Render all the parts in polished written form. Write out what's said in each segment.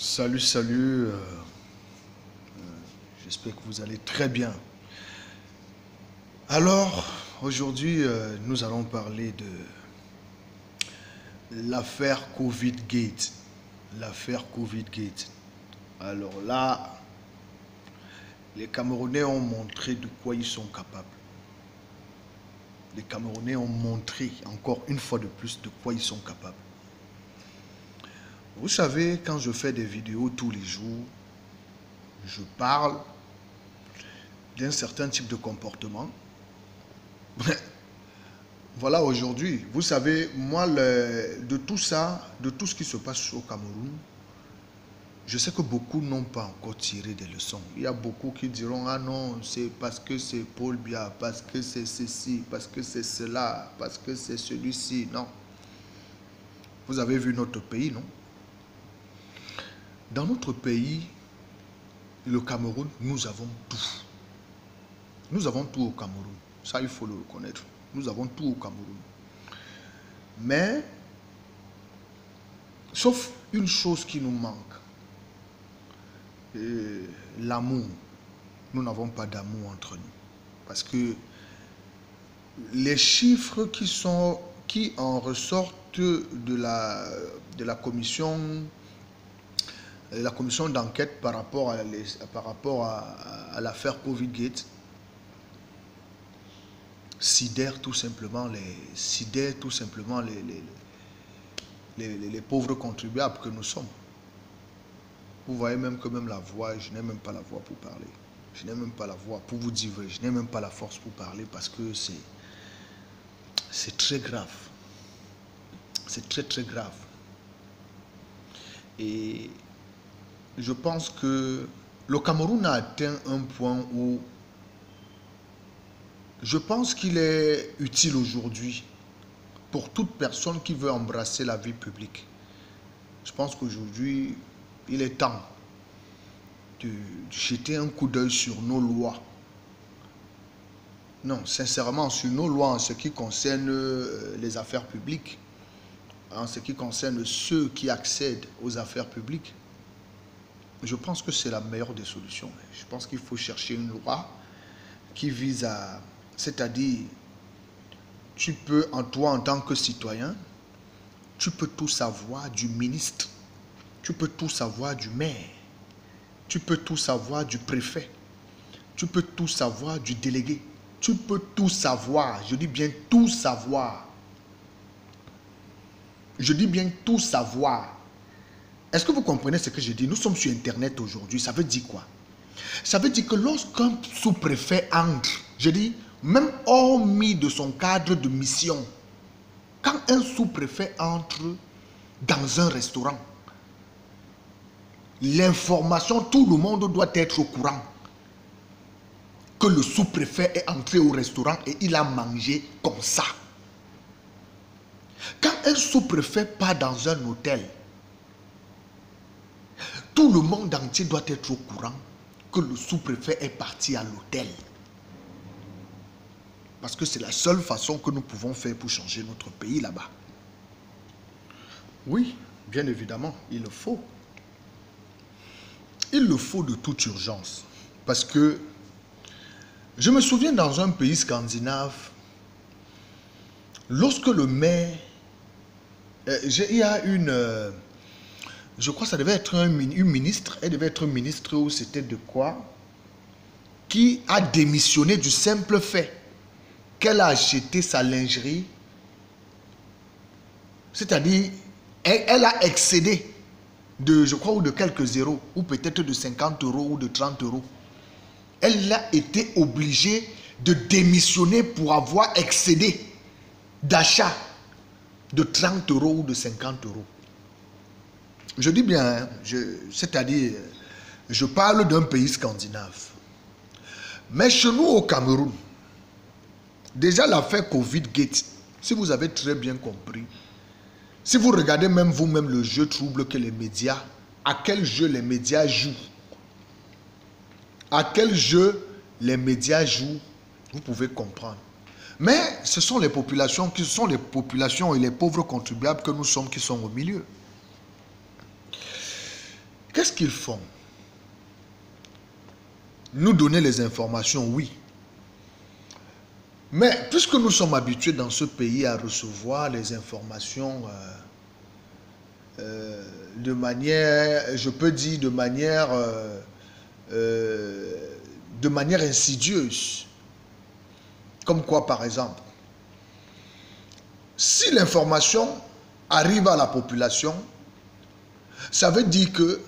Salut, salut. J'espère que vous allez très bien. Alors, aujourd'hui, nous allons parler de l'affaire Covid-Gate. L'affaire Covid-Gate. Alors là, les Camerounais ont montré de quoi ils sont capables. Les Camerounais ont montré, encore une fois de plus, de quoi ils sont capables. Vous savez, quand je fais des vidéos tous les jours, je parle d'un certain type de comportement. Voilà, aujourd'hui, vous savez, moi, de tout ça, de tout ce qui se passe au Cameroun, je sais que beaucoup n'ont pas encore tiré des leçons. Il y a beaucoup qui diront, ah non, c'est parce que c'est Paul Biya, parce que c'est ceci, parce que c'est cela, parce que c'est celui-ci. Non. Vous avez vu notre pays, non? Dans notre pays, le Cameroun, nous avons tout. Nous avons tout au Cameroun. Ça, il faut le reconnaître. Nous avons tout au Cameroun. Mais, sauf une chose qui nous manque. L'amour. Nous n'avons pas d'amour entre nous. Parce que les chiffres qui en ressortent de la commission d'enquête par rapport à l'affaire Covid-Gate sidèrent tout simplement les pauvres contribuables que nous sommes. Vous voyez même que même la voix, je n'ai même pas la voix pour parler. Je n'ai même pas la voix pour vous dire, je n'ai même pas la force pour parler parce que c'est très grave. C'est très très grave. Et je pense que le Cameroun a atteint un point où je pense qu'il est utile aujourd'hui pour toute personne qui veut embrasser la vie publique. Je pense qu'aujourd'hui, il est temps de jeter un coup d'œil sur nos lois. Non, sincèrement, sur nos lois en ce qui concerne les affaires publiques, en ce qui concerne ceux qui accèdent aux affaires publiques. Je pense que c'est la meilleure des solutions. Je pense qu'il faut chercher une loi qui vise à... C'est-à-dire, tu peux, toi en tant que citoyen, tu peux tout savoir du ministre, tu peux tout savoir du maire, tu peux tout savoir du préfet, tu peux tout savoir du délégué, tu peux tout savoir, je dis bien tout savoir. Je dis bien tout savoir. Est-ce que vous comprenez ce que je dis? Nous sommes sur Internet aujourd'hui. Ça veut dire quoi? Ça veut dire que lorsqu'un sous-préfet entre, je dis, même hormis de son cadre de mission, quand un sous-préfet entre dans un restaurant, l'information, tout le monde doit être au courant que le sous-préfet est entré au restaurant et il a mangé comme ça. Quand un sous-préfet part dans un hôtel, tout le monde entier doit être au courant que le sous-préfet est parti à l'hôtel. Parce que c'est la seule façon que nous pouvons faire pour changer notre pays là-bas. Oui, bien évidemment, il le faut. Il le faut de toute urgence. Parce que je me souviens dans un pays scandinave, lorsque le maire, il y a une... je crois que ça devait être une ministre, elle devait être ministre ou c'était de quoi, qui a démissionné du simple fait qu'elle a acheté sa lingerie, c'est-à-dire, elle a excédé de, je crois, ou de quelques zéros, ou peut-être de 50 euros ou de 30 euros. Elle a été obligée de démissionner pour avoir excédé d'achat de 30 euros ou de 50 euros. Je dis bien, c'est-à-dire, je parle d'un pays scandinave. Mais chez nous au Cameroun, déjà l'affaire Covid-Gate, si vous avez très bien compris, si vous regardez même vous-même le jeu trouble que les médias, à quel jeu les médias jouent, à quel jeu les médias jouent, vous pouvez comprendre. Mais ce sont les populations et les pauvres contribuables que nous sommes qui sont au milieu. qu'est-ce qu'ils font? Nous donner les informations, oui. Mais puisque nous sommes habitués dans ce pays à recevoir les informations de manière, je peux dire de manière insidieuse. Comme quoi, par exemple, si l'information arrive à la population, ça veut dire que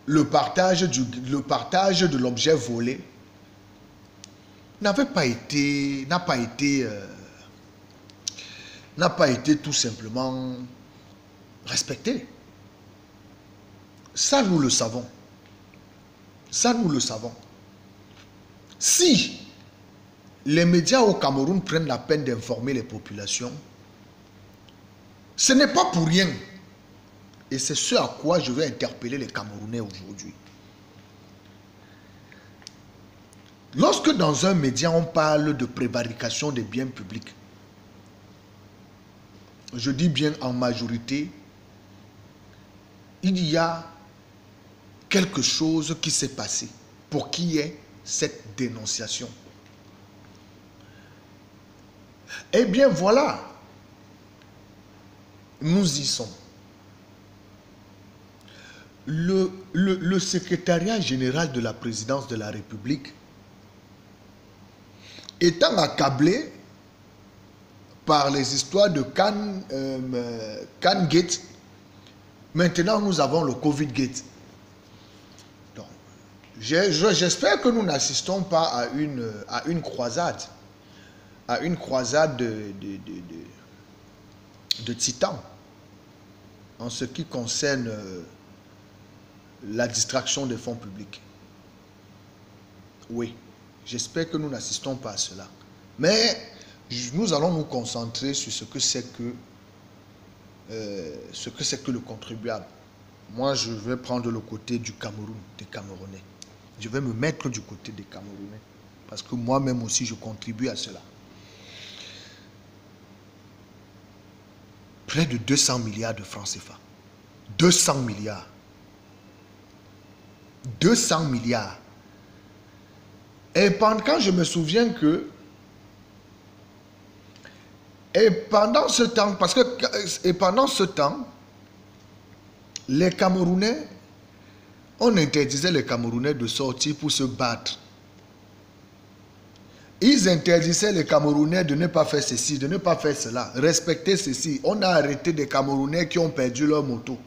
le partage de l'objet volé n'a pas été tout simplement respecté. Ça, nous le savons. Ça, nous le savons. Si les médias au Cameroun prennent la peine d'informer les populations, ce n'est pas pour rien. Et c'est ce à quoi je vais interpeller les Camerounais aujourd'hui. Lorsque dans un média on parle de prévarication des biens publics, je dis bien en majorité, il y a quelque chose qui s'est passé pour qu'il y ait cette dénonciation. Eh bien voilà, nous y sommes. Le secrétariat général de la présidence de la République étant accablé par les histoires de CanGate, maintenant nous avons le COVID-Gate. Donc, j'espère que nous n'assistons pas à une croisade, de titans en ce qui concerne la distraction des fonds publics. Oui, j'espère que nous n'assistons pas à cela. Mais nous allons nous concentrer sur ce que c'est que le contribuable. Moi, je vais prendre le côté du Cameroun, des Camerounais. Je vais me mettre du côté des Camerounais. Parce que moi-même aussi, je contribue à cela. Près de 200 milliards de francs CFA. 200 milliards. 200 milliards. Et quand je me souviens que, pendant ce temps, les Camerounais, on interdisait les Camerounais de sortir pour se battre. Ils interdisaient les Camerounais de ne pas faire ceci, de ne pas faire cela, respecter ceci. On a arrêté des Camerounais qui ont perdu leur moto.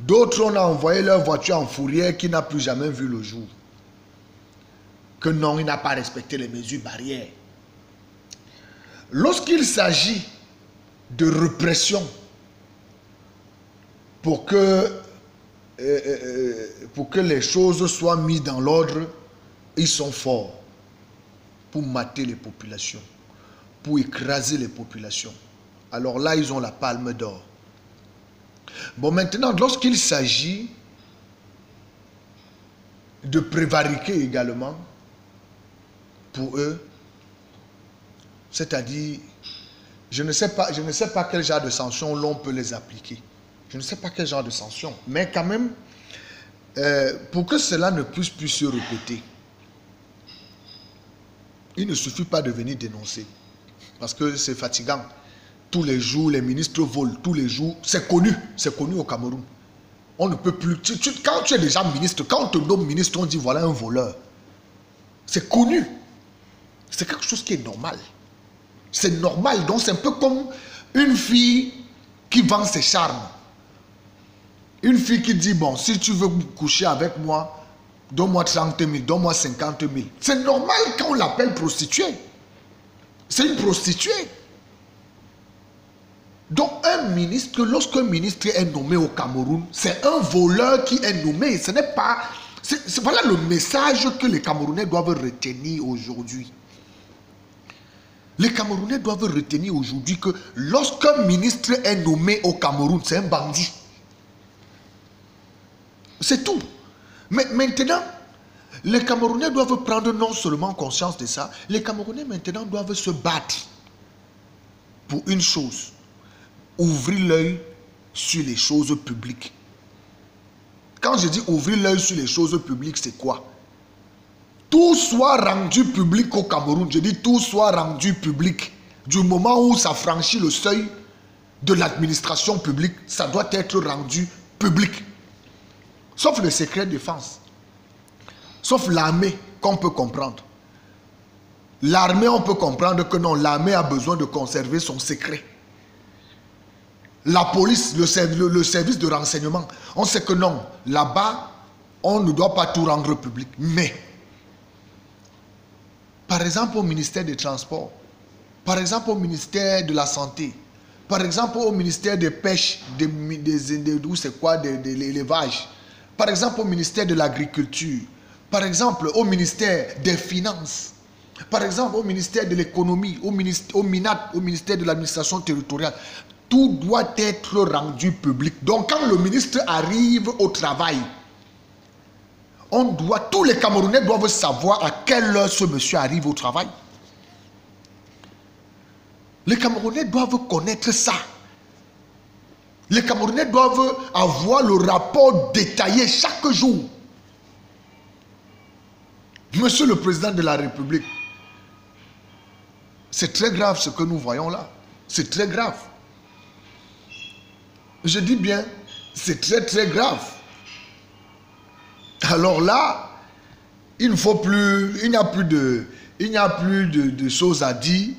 D'autres, on a envoyé leur voiture en fourrière qui n'a plus jamais vu le jour. Que non, il n'a pas respecté les mesures barrières. Lorsqu'il s'agit de répression pour que les choses soient mises dans l'ordre, ils sont forts pour mater les populations, pour écraser les populations. Alors là, ils ont la palme d'or. Bon, maintenant, lorsqu'il s'agit de prévariquer également, pour eux, c'est-à-dire, je ne sais pas quel genre de sanctions l'on peut les appliquer. Je ne sais pas quel genre de sanctions. Mais quand même, pour que cela ne puisse plus se répéter, il ne suffit pas de venir dénoncer. Parce que c'est fatigant. Tous les jours, les ministres volent. Tous les jours, c'est connu au Cameroun. On ne peut plus. Quand tu es déjà ministre, quand on te nomme ministre, on dit voilà un voleur. C'est connu. C'est quelque chose qui est normal. C'est normal. Donc c'est un peu comme une fille qui vend ses charmes. Une fille qui dit bon, si tu veux coucher avec moi, donne-moi 30 000, donne-moi 50 000. C'est normal quand on l'appelle prostituée. C'est une prostituée. Donc un ministre, lorsqu'un ministre est nommé au Cameroun, c'est un voleur qui est nommé. Ce n'est pas... Voilà le message que les Camerounais doivent retenir aujourd'hui. Les Camerounais doivent retenir aujourd'hui que lorsqu'un ministre est nommé au Cameroun, c'est un bandit. C'est tout. Mais maintenant, les Camerounais doivent prendre non seulement conscience de ça, les Camerounais maintenant doivent se battre pour une chose. Ouvrir l'œil sur les choses publiques. quand je dis ouvrir l'œil sur les choses publiques, c'est quoi? Tout soit rendu public au Cameroun. Je dis tout soit rendu public. Du moment où ça franchit le seuil de l'administration publique, ça doit être rendu public. Sauf le secret défense. Sauf l'armée qu'on peut comprendre. L'armée, on peut comprendre que non, l'armée a besoin de conserver son secret. La police, le service de renseignement, on sait que non, là-bas, on ne doit pas tout rendre public. Mais, par exemple au ministère des Transports, par exemple au ministère de la Santé, par exemple au ministère des Pêches, de l'élevage, par exemple au ministère de l'Agriculture, par exemple au ministère des Finances, par exemple au ministère de l'Économie, au MINAT, au ministère de l'Administration territoriale, tout doit être rendu public. Donc quand le ministre arrive au travail, tous les Camerounais doivent savoir à quelle heure ce monsieur arrive au travail. Les Camerounais doivent connaître ça. Les Camerounais doivent avoir le rapport détaillé chaque jour. Monsieur le Président de la République, c'est très grave ce que nous voyons là. C'est très grave. Je dis bien, c'est très très grave. Alors là, il n'y a plus de choses à dire.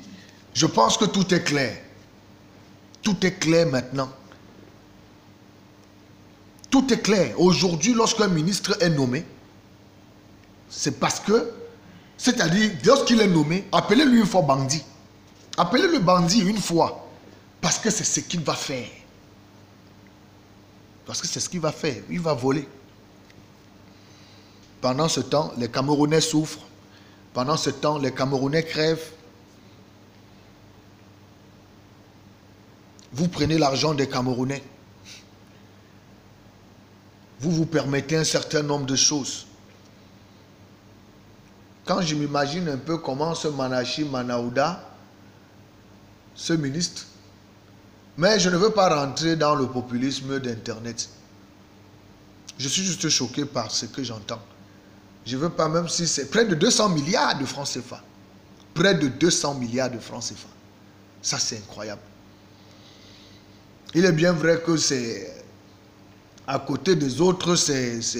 Je pense que tout est clair. Tout est clair maintenant. Tout est clair. Aujourd'hui, lorsqu'un ministre est nommé, c'est parce que, c'est-à-dire, lorsqu'il est nommé, appelez-lui une fois bandit. Appelez-le bandit une fois. Parce que c'est ce qu'il va faire. Parce que c'est ce qu'il va faire. Il va voler. Pendant ce temps, les Camerounais souffrent. Pendant ce temps, les Camerounais crèvent. Vous prenez l'argent des Camerounais. Vous permettez un certain nombre de choses. Quand je m'imagine un peu comment ce Manachi Manaouda, ce ministre, mais je ne veux pas rentrer dans le populisme d'Internet. Je suis juste choqué par ce que j'entends. Je ne veux pas, même si c'est près de 200 milliards de francs CFA. Près de 200 milliards de francs CFA. Ça, c'est incroyable. Il est bien vrai que c'est à côté des autres, c'est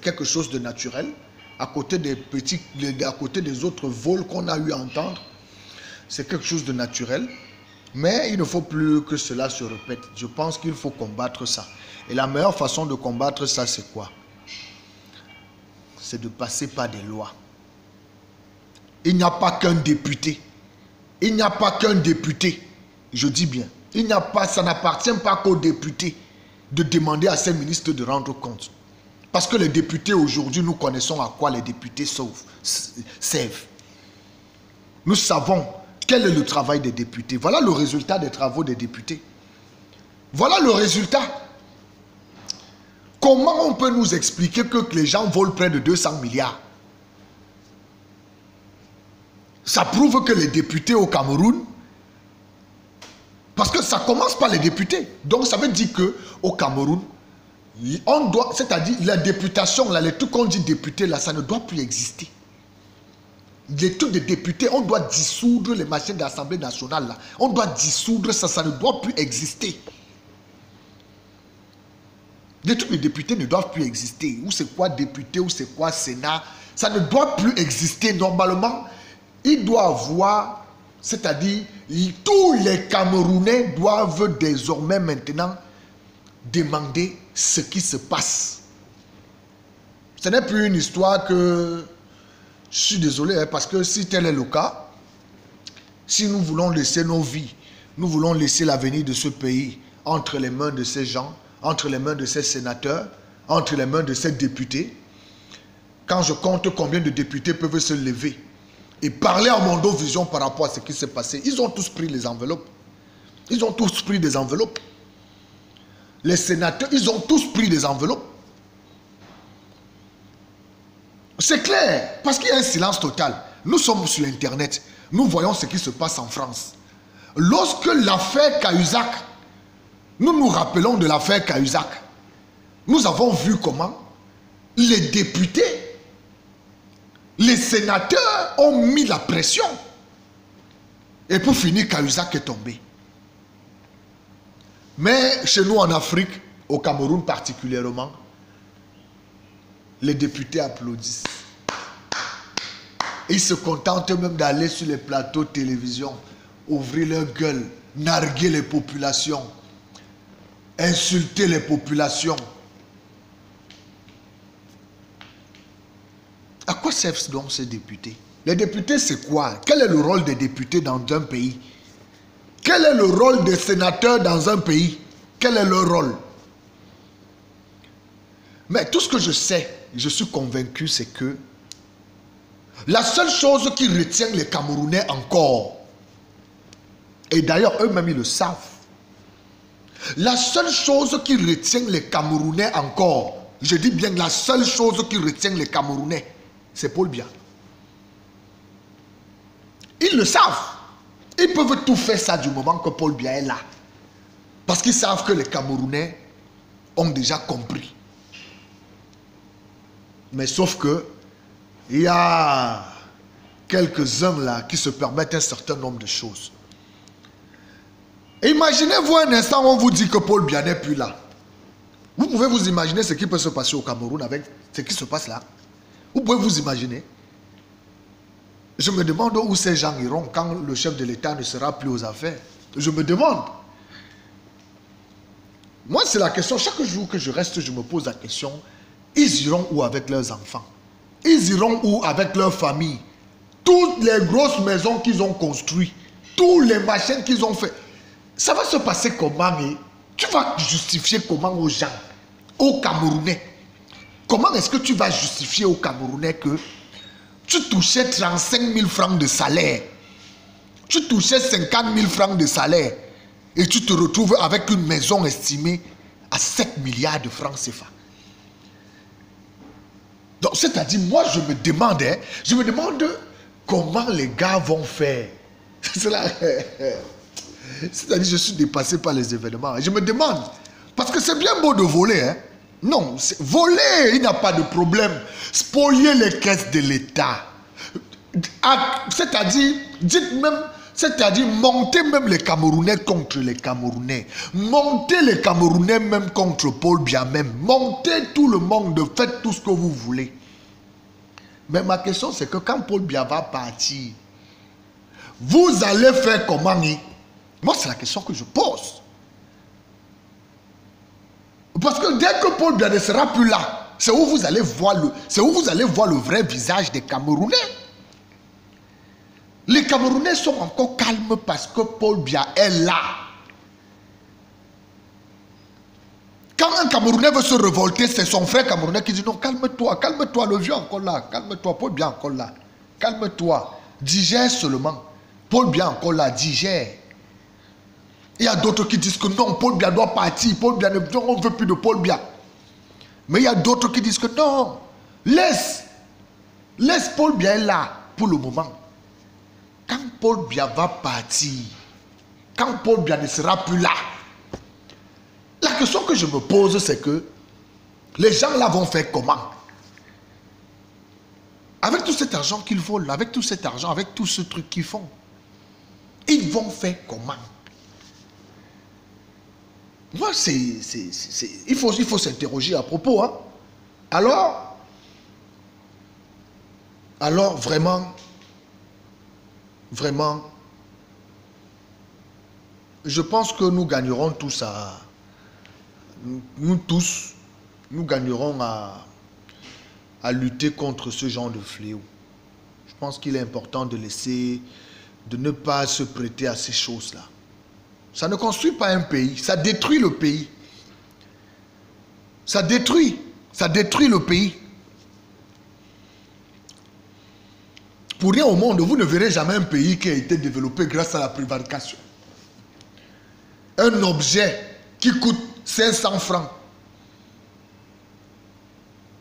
quelque chose de naturel. À côté des autres vols qu'on a eu à entendre, c'est quelque chose de naturel. Mais il ne faut plus que cela se répète. Je pense qu'il faut combattre ça. Et la meilleure façon de combattre ça, c'est quoi? C'est de passer par des lois. Il n'y a pas qu'un député. Il n'y a pas qu'un député. Je dis bien. Ça n'appartient pas qu'aux députés de demander à ces ministres de rendre compte. Parce que les députés aujourd'hui, nous connaissons à quoi les députés servent. Nous savons quel est le travail des députés. Voilà le résultat des travaux des députés. Voilà le résultat. Comment on peut nous expliquer que les gens volent près de 200 milliards? Ça prouve que les députés au Cameroun, parce que ça commence par les députés. Donc ça veut dire qu'au Cameroun, on doit, c'est-à-dire la députation, là, les trucs qu'on dit députés, là, ça ne doit plus exister. Les trucs de députés, on doit dissoudre les machines de l'Assemblée nationale, là. On doit dissoudre ça, ça ne doit plus exister. Les trucs de députés ne doivent plus exister. Ou c'est quoi député, ou c'est quoi Sénat, ça ne doit plus exister. Normalement, il doit avoir, c'est-à-dire, tous les Camerounais doivent désormais maintenant demander ce qui se passe. Ce n'est plus une histoire que, je suis désolé, parce que si tel est le cas, si nous voulons laisser nos vies, nous voulons laisser l'avenir de ce pays entre les mains de ces gens, entre les mains de ces sénateurs, entre les mains de ces députés, quand je compte combien de députés peuvent se lever et parler à Mondovision par rapport à ce qui s'est passé, ils ont tous pris les enveloppes. Ils ont tous pris des enveloppes. Les sénateurs, ils ont tous pris des enveloppes. C'est clair, parce qu'il y a un silence total. Nous sommes sur Internet, nous voyons ce qui se passe en France. Lorsque l'affaire Cahuzac, nous nous rappelons de l'affaire Cahuzac. nous avons vu comment les députés, les sénateurs ont mis la pression. Et pour finir, Cahuzac est tombé. Mais chez nous en Afrique, au Cameroun particulièrement, les députés applaudissent. Ils se contentent même d'aller sur les plateaux de télévision, ouvrir leur gueule, narguer les populations, insulter les populations. À quoi servent donc ces députés? Les députés, c'est quoi? Quel est le rôle des députés dans un pays? Quel est le rôle des sénateurs dans un pays? Quel est leur rôle? Mais tout ce que je sais, je suis convaincu, c'est que la seule chose qui retient les Camerounais encore, et d'ailleurs eux-mêmes ils le savent, la seule chose qui retient les Camerounais encore, je dis bien la seule chose qui retient les Camerounais, c'est Paul Biya. Ils le savent. Ils peuvent tout faire ça du moment que Paul Biya est là. Parce qu'ils savent que les Camerounais ont déjà compris. Mais sauf que il y a quelques-uns là qui se permettent un certain nombre de choses. Imaginez-vous un instant où on vous dit que Paul Biya n'est plus là. Vous pouvez vous imaginer ce qui peut se passer au Cameroun avec ce qui se passe là. Vous pouvez vous imaginer. Je me demande où ces gens iront quand le chef de l'État ne sera plus aux affaires. Je me demande. Moi, c'est la question. Chaque jour que je reste, je me pose la question. Ils iront où avec leurs enfants? Ils iront où avec leur famille? Toutes les grosses maisons qu'ils ont construites, tous les machines qu'ils ont fait, ça va se passer comment? Tu vas justifier comment aux gens, aux Camerounais? Comment est-ce que tu vas justifier aux Camerounais que tu touchais 35 000 francs de salaire, tu touchais 50 000 francs de salaire et tu te retrouves avec une maison estimée à 7 milliards de francs CFA? Donc, c'est-à-dire, moi, je me demande comment les gars vont faire. C'est-à-dire, je suis dépassé par les événements. Je me demande, parce que c'est bien beau de voler, hein. Non, voler, il n'y a pas de problème. Spolier les caisses de l'État. C'est-à-dire, monter même les Camerounais contre les Camerounais. Monter les Camerounais même contre Paul Biya même. Monter tout le monde, faites tout ce que vous voulez. Mais ma question, c'est que quand Paul Biya va partir, vous allez faire comment? Moi, c'est la question que je pose. Parce que dès que Paul Biya ne sera plus là, c'est où vous allez voir le vrai visage des Camerounais. Les Camerounais sont encore calmes parce que Paul Biya est là. Quand un Camerounais veut se révolter, c'est son frère Camerounais qui dit non, calme-toi, le vieux encore là, calme-toi, Paul Biya encore là, calme-toi, digère seulement. Paul Biya encore là, digère. Il y a d'autres qui disent que non, Paul Biya doit partir, on ne veut plus de Paul Biya. Mais il y a d'autres qui disent que non, laisse Paul Biya là pour le moment. Quand Paul Biya va partir, quand Paul Biya ne sera plus là, la question que je me pose, c'est que les gens là vont faire comment? Avec tout cet argent qu'ils volent, avec tout cet argent, avec tout ce truc qu'ils font, ils vont faire comment? Moi, il faut s'interroger à propos. Hein? Alors, vraiment, je pense que nous gagnerons tous nous gagnerons à lutter contre ce genre de fléau. Je pense qu'il est important de ne pas se prêter à ces choses-là. Ça ne construit pas un pays, ça détruit le pays. Ça détruit le pays. Pour rien au monde, vous ne verrez jamais un pays qui a été développé grâce à la prévarication. Un objet qui coûte 500 francs.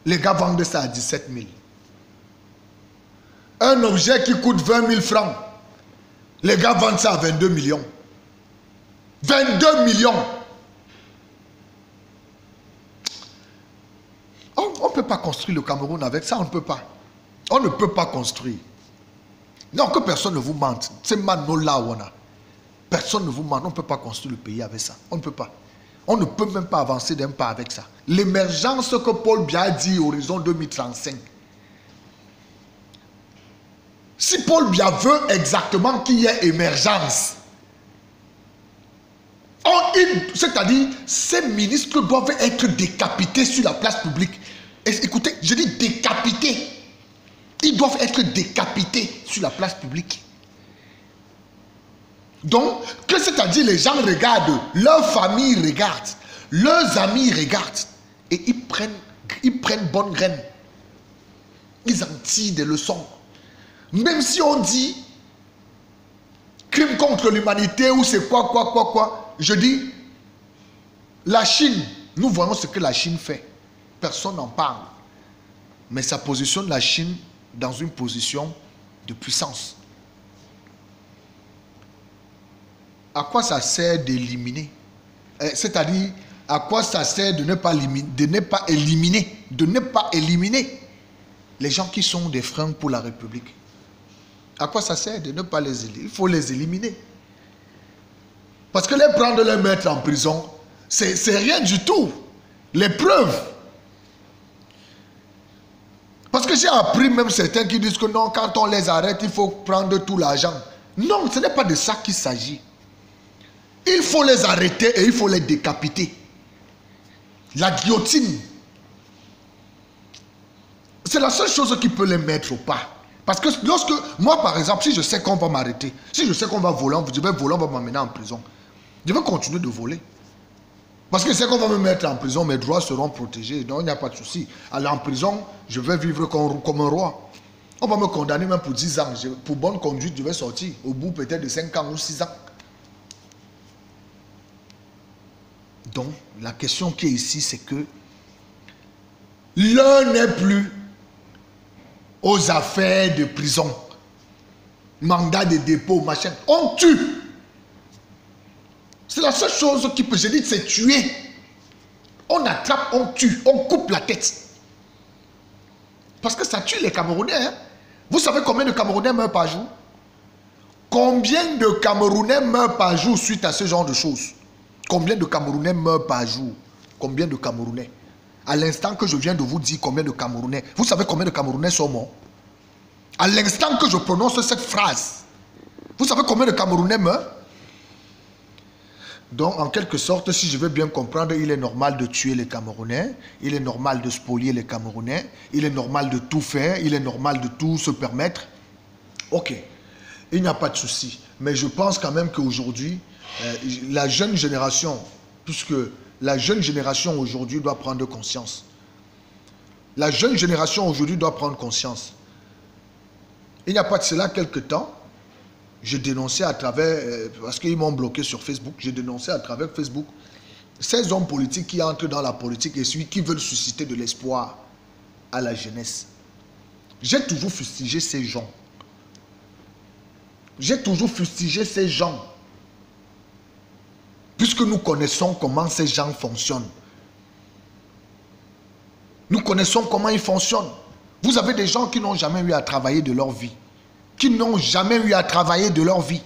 Les gars vendent ça à 17 000. Un objet qui coûte 20 000 francs. Les gars vendent ça à 22 millions. 22 millions. On ne peut pas construire le Cameroun avec ça, on ne peut pas. On ne peut pas construire. Non, que personne ne vous mente. C'est Manola on a. Personne ne vous ment. On ne peut pas construire le pays avec ça. On ne peut pas. On ne peut même pas avancer d'un pas avec ça. L'émergence que Paul Biya dit, horizon 2035. Si Paul Biya veut exactement qu'il y ait émergence, c'est-à-dire, ces ministres doivent être décapités sur la place publique. Écoutez, je dis décapités. Ils doivent être décapités sur la place publique. Donc, c'est-à-dire, les gens regardent, leur famille regarde, leurs amis regardent, et ils prennent bonne graine. Ils en tirent des leçons. Même si on dit crime contre l'humanité ou c'est quoi, je dis, la Chine, nous voyons ce que la Chine fait. Personne n'en parle. Mais ça positionne la Chine dans une position de puissance. À quoi ça sert d'éliminer? C'est-à-dire, à quoi ça sert de ne pas éliminer les gens qui sont des freins pour la République? À quoi ça sert de ne pas les éliminer? Il faut les éliminer. Parce que les prendre, les mettre en prison, c'est rien du tout. Les preuves. Parce que j'ai appris même certains qui disent que non, quand on les arrête, il faut prendre tout l'argent. Non, ce n'est pas de ça qu'il s'agit. Il faut les arrêter et il faut les décapiter. La guillotine. C'est la seule chose qui peut les mettre au pas. Parce que lorsque, moi par exemple, si je sais qu'on va m'arrêter, si je sais qu'on va voler, on va m'amener en prison, je vais continuer de voler. Parce que c'est qu'on va me mettre en prison, mes droits seront protégés, donc il n'y a pas de souci. Aller en prison, je vais vivre comme un roi. On va me condamner même pour 10 ans. Pour bonne conduite, je vais sortir au bout peut-être de 5 ans ou 6 ans. Donc, la question qui est ici, c'est que l'heure n'est plus aux affaires de prison, mandat de dépôt, machin. On tue. C'est la seule chose qui peut, je dis, c'est tuer. On attrape, on tue, on coupe la tête. Parce que ça tue les Camerounais. Hein? Vous savez combien de Camerounais meurent par jour? Combien de Camerounais meurent par jour suite à ce genre de choses? Combien de Camerounais meurent par jour? Combien de Camerounais? À l'instant que je viens de vous dire combien de Camerounais, vous savez combien de Camerounais sont morts? À l'instant que je prononce cette phrase, vous savez combien de Camerounais meurent? Donc, en quelque sorte, si je veux bien comprendre, il est normal de tuer les Camerounais, il est normal de spolier les Camerounais, il est normal de tout faire, il est normal de tout se permettre. Ok, il n'y a pas de souci. Mais je pense quand même qu'aujourd'hui, la jeune génération, puisque la jeune génération aujourd'hui doit prendre conscience. La jeune génération aujourd'hui doit prendre conscience. Il n'y a pas de cela quelque temps, je dénonçais à travers, parce qu'ils m'ont bloqué sur Facebook, j'ai dénoncé à travers Facebook ces hommes politiques qui entrent dans la politique et celui qui veulent susciter de l'espoir à la jeunesse. J'ai toujours fustigé ces gens. J'ai toujours fustigé ces gens. Puisque nous connaissons comment ces gens fonctionnent. Nous connaissons comment ils fonctionnent. Vous avez des gens qui n'ont jamais eu à travailler de leur vie. Qui n'ont jamais eu à travailler de leur vie.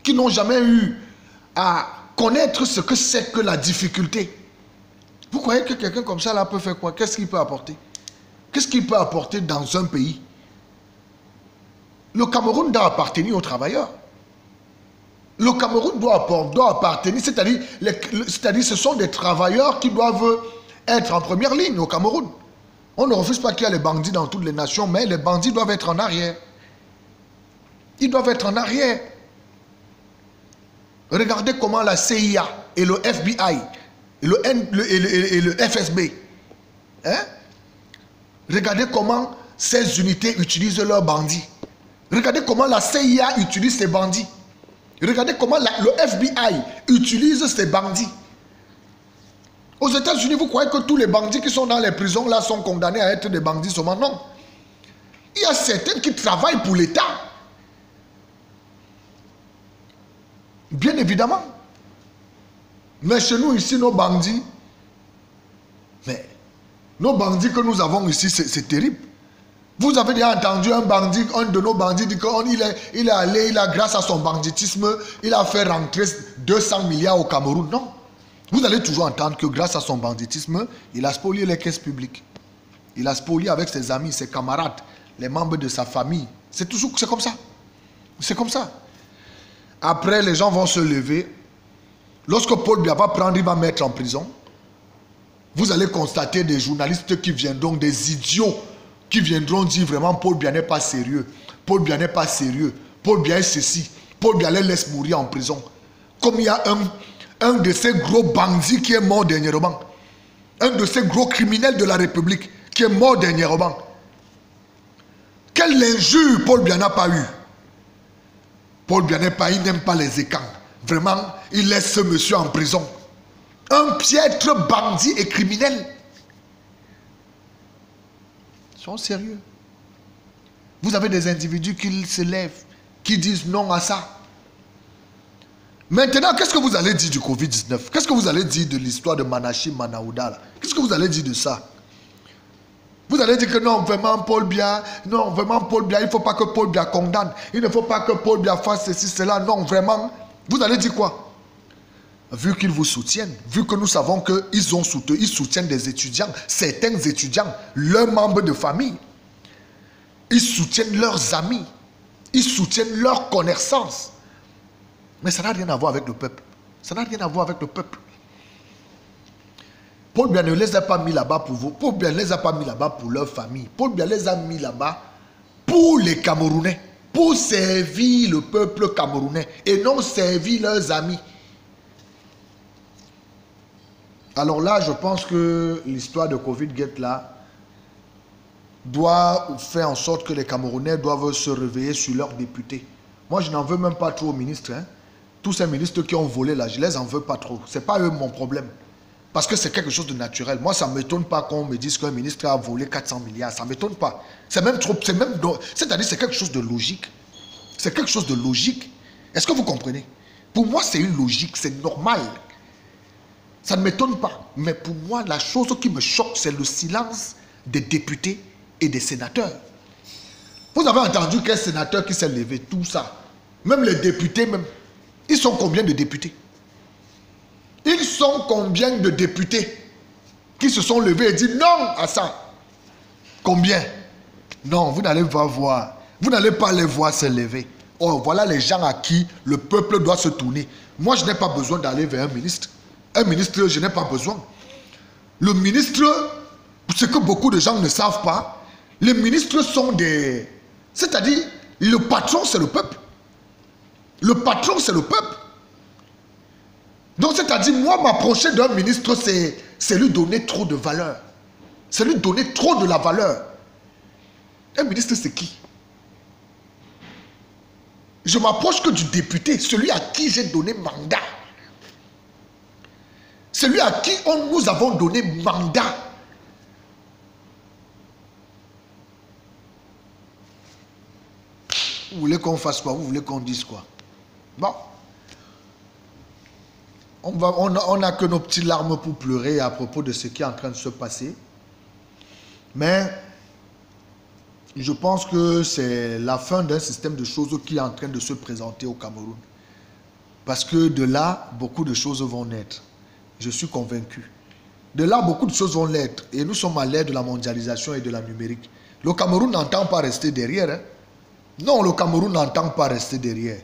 Qui n'ont jamais eu à connaître ce que c'est que la difficulté. Vous croyez que quelqu'un comme ça là peut faire quoi? Qu'est-ce qu'il peut apporter? Qu'est-ce qu'il peut apporter dans un pays? Le Cameroun doit appartenir aux travailleurs. Le Cameroun doit appartenir, c'est-à-dire ce sont des travailleurs qui doivent être en première ligne au Cameroun. On ne refuse pas qu'il y ait les bandits dans toutes les nations, mais les bandits doivent être en arrière. Ils doivent être en arrière. Regardez comment la CIA et le FBI et le FSB, hein? Regardez comment ces unités utilisent leurs bandits. Regardez comment la CIA utilise ses bandits. Regardez comment le FBI utilise ses bandits. Aux États-Unis, vous croyez que tous les bandits qui sont dans les prisons là sont condamnés à être des bandits seulement? Non. Il y a certains qui travaillent pour l'État. Bien évidemment. Mais chez nous, ici, nos bandits, mais Nos bandits que nous avons ici, c'est terrible. Vous avez déjà entendu un bandit, un de nos bandits dit qu'il est allé, grâce à son banditisme, il a fait rentrer 200 milliards au Cameroun. Non. Vous allez toujours entendre que grâce à son banditisme, il a spolié les caisses publiques. Il a spolié avec ses amis, ses camarades, les membres de sa famille. C'est comme ça. C'est comme ça. Après, les gens vont se lever. Lorsque Paul Biya va prendre, il va mettre en prison. Vous allez constater des journalistes qui viendront, des idiots, qui viendront dire vraiment Paul Biya n'est pas sérieux. Paul Biya n'est pas sérieux. Paul Biya est ceci. Paul Biya les laisse mourir en prison. Comme il y a un de ces gros bandits qui est mort dernièrement. Un de ces gros criminels de la République qui est mort dernièrement. Quelle injure Paul Biya n'a pas eu. Paul Biya il n'aime pas les écans. Vraiment, il laisse ce monsieur en prison. Un piètre bandit et criminel. Ils sont sérieux. Vous avez des individus qui se lèvent, qui disent non à ça. Maintenant, qu'est-ce que vous allez dire du Covid-19? Qu'est-ce que vous allez dire de l'histoire de Manachi Manaouda? Qu'est-ce que vous allez dire de ça? Vous allez dire que non, vraiment Paul Biya, non, vraiment Paul Biya, il ne faut pas que Paul Biya condamne. Il ne faut pas que Paul Biya fasse ceci, cela. Non, vraiment. Vous allez dire quoi? Vu qu'ils vous soutiennent, vu que nous savons qu'ils soutiennent des étudiants, certains étudiants, leurs membres de famille, ils soutiennent leurs amis, ils soutiennent leurs connaissances. Mais ça n'a rien à voir avec le peuple. Ça n'a rien à voir avec le peuple. Paul Biya ne les a pas mis là-bas pour vous. Paul Biya ne les a pas mis là-bas pour leur famille. Paul Biya les a mis là-bas pour les Camerounais, pour servir le peuple camerounais et non servir leurs amis. Alors là, je pense que l'histoire de Covid-Gate là doit faire en sorte que les Camerounais doivent se réveiller sur leurs députés. Moi, je n'en veux même pas trop aux ministres. Hein. Tous ces ministres qui ont volé là, je ne les en veux pas trop. Ce n'est pas eux mon problème. Parce que c'est quelque chose de naturel. Moi, ça ne m'étonne pas qu'on me dise qu'un ministre a volé 400 milliards. Ça ne m'étonne pas. C'est même trop... C'est-à-dire c'est quelque chose de logique. C'est quelque chose de logique. Est-ce que vous comprenez? Pour moi, c'est une logique. C'est normal. Ça ne m'étonne pas. Mais pour moi, la chose qui me choque, c'est le silence des députés et des sénateurs. Vous avez entendu quel sénateur qui s'est levé, tout ça. Même les députés, même. Ils sont combien de députés? Ils sont combien de députés qui se sont levés et dit non à ça? Combien? Non, vous n'allez pas voir. Vous n'allez pas les voir se lever. Oh, voilà les gens à qui le peuple doit se tourner. Moi, je n'ai pas besoin d'aller vers un ministre. Un ministre, je n'ai pas besoin. Le ministre, ce que beaucoup de gens ne savent pas, les ministres sont des... C'est-à-dire, le patron, c'est le peuple. Le patron, c'est le peuple. Donc, c'est-à-dire, moi, m'approcher d'un ministre, c'est lui donner trop de valeur. C'est lui donner trop de la valeur. Un ministre, c'est qui? Je m'approche que du député, celui à qui j'ai donné mandat. Celui à qui nous avons donné mandat. Vous voulez qu'on fasse quoi? Vous voulez qu'on dise quoi? Bon. On n'a que nos petites larmes pour pleurer à propos de ce qui est en train de se passer. Mais je pense que c'est la fin d'un système de choses qui est en train de se présenter au Cameroun. Parce que de là, beaucoup de choses vont naître. Je suis convaincu. De là, beaucoup de choses vont naître. Et nous sommes à l'ère de la mondialisation et de la numérique. Le Cameroun n'entend pas rester derrière. Hein? Non, le Cameroun n'entend pas rester derrière.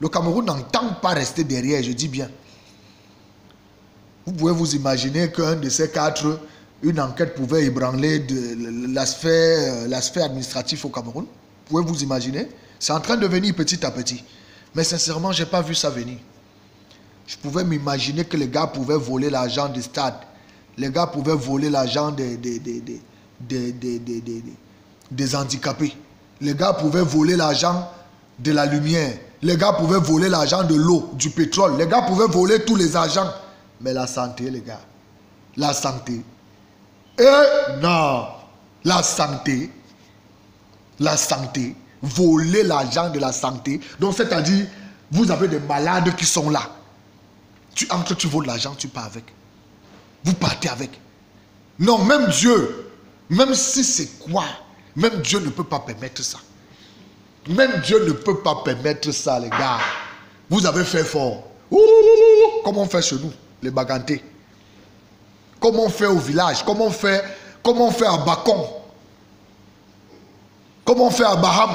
Le Cameroun n'entend pas rester derrière, je dis bien. Vous pouvez vous imaginer qu'un de ces quatre, une enquête pouvait ébranler l'aspect administratif au Cameroun. Vous pouvez vous imaginer? C'est en train de venir petit à petit. Mais sincèrement, je n'ai pas vu ça venir. Je pouvais m'imaginer que les gars pouvaient voler l'argent des stades. Les gars pouvaient voler l'argent des handicapés. Les gars pouvaient voler l'argent de la lumière. Les gars pouvaient voler l'argent de l'eau, du pétrole. Les gars pouvaient voler tous les argents. Mais la santé, les gars. La santé. Non. La santé. La santé. Voler l'argent de la santé. Donc, c'est-à-dire, vous avez des malades qui sont là. Tu entres, tu voles l'argent, tu pars avec. Vous partez avec. Non, même Dieu, même si c'est quoi, même Dieu ne peut pas permettre ça. Même Dieu ne peut pas permettre ça, les gars. Vous avez fait fort. Comment on fait chez nous, les Bagantés? Comment on fait au village? Comment on fait à Bacon? Comment on fait à Baham?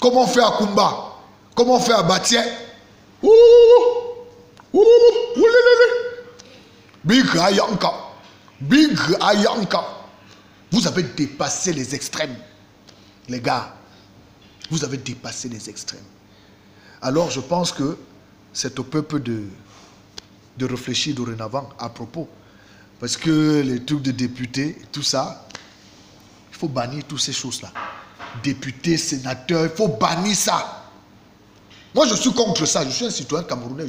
Comment on fait à Kumba? Comment on fait à Batié? Big Ayanka. Big Ayanka. Vous avez dépassé les extrêmes. Les gars, vous avez dépassé les extrêmes. Alors je pense que c'est au peuple de réfléchir dorénavant à propos. Parce que les trucs de députés, tout ça, il faut bannir toutes ces choses-là. Députés, sénateurs, il faut bannir ça. Moi je suis contre ça, je suis un citoyen camerounais,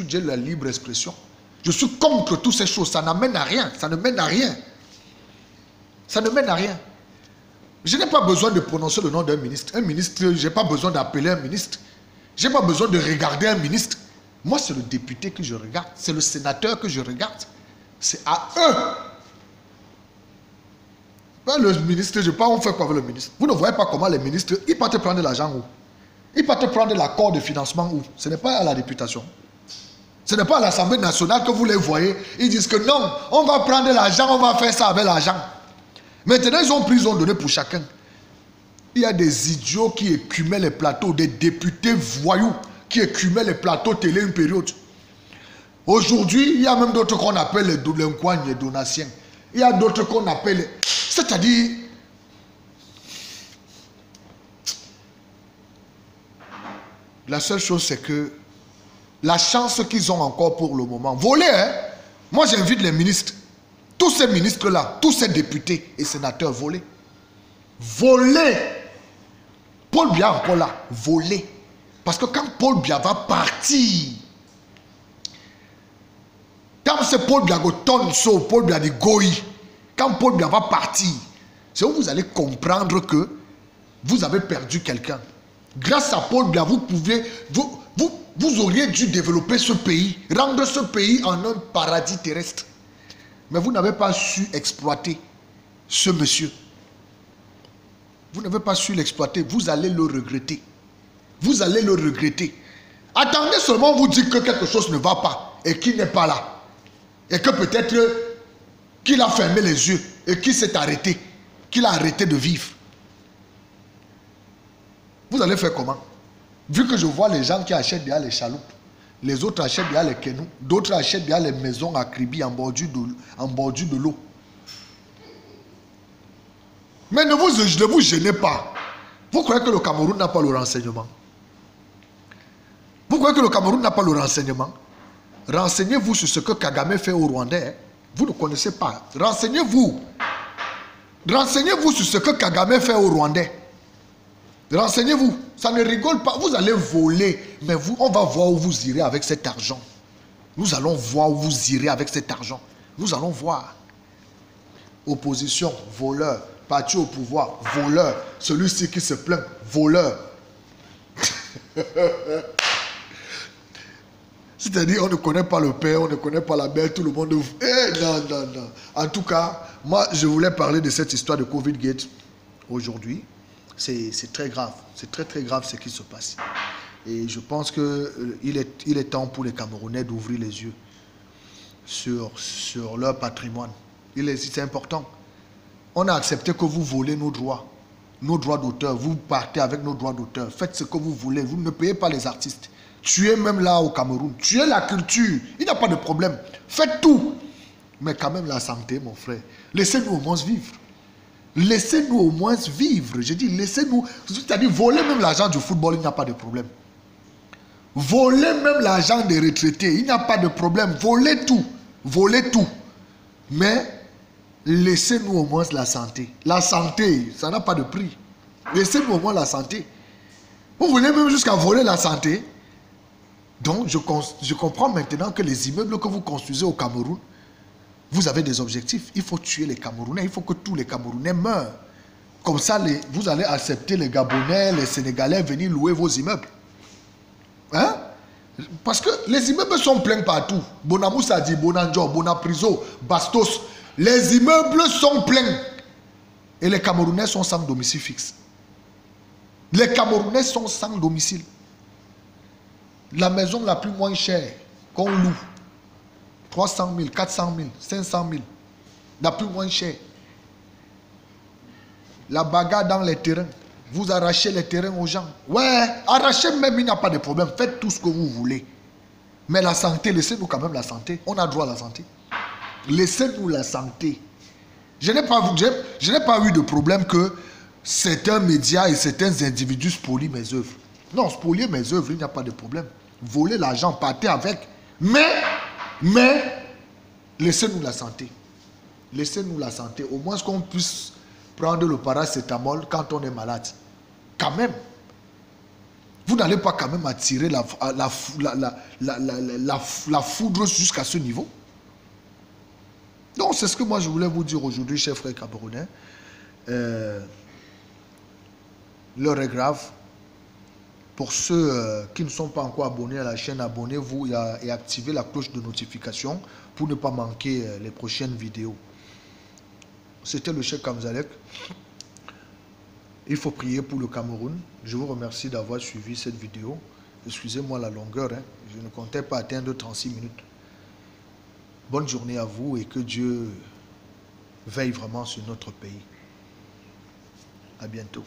j'ai la libre expression. Je suis contre toutes ces choses, ça n'amène à rien, ça ne mène à rien. Ça ne mène à rien. Je n'ai pas besoin de prononcer le nom d'un ministre. Un ministre, je n'ai pas besoin d'appeler un ministre. Je n'ai pas besoin de regarder un ministre. Moi, c'est le député que je regarde. C'est le sénateur que je regarde. C'est à eux. Pas le ministre, je ne sais pas, on fait quoi avec le ministre. Vous ne voyez pas comment les ministres, ils partent prendre l'argent où? Ils partent prendre l'accord de financement où? Ce n'est pas à la députation. Ce n'est pas à l'Assemblée nationale que vous les voyez. Ils disent que non, on va prendre l'argent, on va faire ça avec l'argent. Maintenant, ils ont donné pour chacun. Il y a des idiots qui écumaient les plateaux, des députés voyous qui écumaient les plateaux télé une période. Aujourd'hui, il y a même d'autres qu'on appelle les délinquants et donatiens. Il y a d'autres qu'on appelle... C'est-à-dire... La seule chose, c'est que la chance qu'ils ont encore pour le moment. Voler, hein? Moi, j'invite les ministres. Tous ces ministres-là, tous ces députés et sénateurs, voler. Voler. Paul Biya encore là, voler. Parce que quand Paul Biya va partir, quand c'est Paul Biya qui tourne sur Paul Biya de Goyi, quand Paul Biya va partir, c'est où vous allez comprendre que vous avez perdu quelqu'un. Grâce à Paul Biya, vous auriez dû développer ce pays, rendre ce pays en un paradis terrestre. Mais vous n'avez pas su exploiter ce monsieur. Vous n'avez pas su l'exploiter. Vous allez le regretter. Vous allez le regretter. Attendez seulement vous dire que quelque chose ne va pas et qu'il n'est pas là. Et que peut-être qu'il a fermé les yeux et qu'il s'est arrêté. Qu'il a arrêté de vivre. Vous allez faire comment? Vu que je vois les gens qui achètent derrière les chaloupes. Les autres achètent derrière les kenous. D'autres achètent derrière les maisons à Kribi en bordure de l'eau. Mais ne vous gênez pas. Vous croyez que le Cameroun n'a pas le renseignement? Vous croyez que le Cameroun n'a pas le renseignement? Renseignez-vous sur ce que Kagame fait aux Rwandais. Vous ne connaissez pas. Renseignez-vous. Renseignez-vous sur ce que Kagame fait aux Rwandais. Renseignez-vous. Ça ne rigole pas. Vous allez voler. Mais on va voir où vous irez avec cet argent. Nous allons voir où vous irez avec cet argent. Nous allons voir. Opposition, voleur. Parti au pouvoir, voleur. Celui-ci qui se plaint, voleur. C'est-à-dire, on ne connaît pas le père, on ne connaît pas la mère, tout le monde... non, non, non. En tout cas, moi, je voulais parler de cette histoire de Covid-Gate aujourd'hui. C'est très grave. C'est très, très grave ce qui se passe. Et je pense qu'il est temps pour les Camerounais d'ouvrir les yeux sur leur patrimoine. C'est important. On a accepté que vous volez nos droits d'auteur. Vous partez avec nos droits d'auteur. Faites ce que vous voulez. Vous ne payez pas les artistes. Tuez même là au Cameroun. Tuez la culture. Il n'y a pas de problème. Faites tout. Mais quand même la santé, mon frère. Laissez-nous au moins vivre. Laissez-nous au moins vivre. Je dis, laissez-nous. C'est-à-dire, voler même l'argent du football, il n'y a pas de problème. Voler même l'argent des retraités, il n'y a pas de problème. Volez tout. Volez tout. Mais... laissez-nous au moins la santé. La santé, ça n'a pas de prix. Laissez-nous au moins la santé. Vous voulez même jusqu'à voler la santé. Donc, je comprends maintenant que les immeubles que vous construisez au Cameroun, vous avez des objectifs. Il faut tuer les Camerounais. Il faut que tous les Camerounais meurent. Comme ça, vous allez accepter les Gabonais, les Sénégalais venir louer vos immeubles. Hein? Parce que les immeubles sont pleins partout. Bonamoussadi, Bonanjo, Bonapriso, Bastos. les immeubles sont pleins. Et les Camerounais sont sans domicile fixe. Les Camerounais sont sans domicile. La maison la plus moins chère qu'on loue, 300 000, 400 000, 500 000. La plus moins chère. La bagarre dans les terrains. Vous arrachez les terrains aux gens. Ouais, arrachez même, il n'y a pas de problème. Faites tout ce que vous voulez. Mais la santé, laissez-nous quand même la santé. On a droit à la santé. Laissez-nous la santé. Je n'ai pas eu de problème que certains médias et certains individus spolient mes œuvres. Non, spolier mes œuvres, il n'y a pas de problème. Voler l'argent, partez avec. Mais, laissez-nous la santé. Laissez-nous la santé. Au moins qu'on puisse prendre le paracétamol quand on est malade. Quand même. Vous n'allez pas quand même attirer la foudre jusqu'à ce niveau. Donc c'est ce que moi je voulais vous dire aujourd'hui, chers frères camerounais. L'heure est grave. Pour ceux qui ne sont pas encore abonnés à la chaîne, abonnez-vous et activez la cloche de notification pour ne pas manquer les prochaines vidéos. C'était le Cheikh Kamzalek. Il faut prier pour le Cameroun. Je vous remercie d'avoir suivi cette vidéo. Excusez-moi la longueur, hein. Je ne comptais pas atteindre 36 minutes. Bonne journée à vous et que Dieu veille vraiment sur notre pays. À bientôt.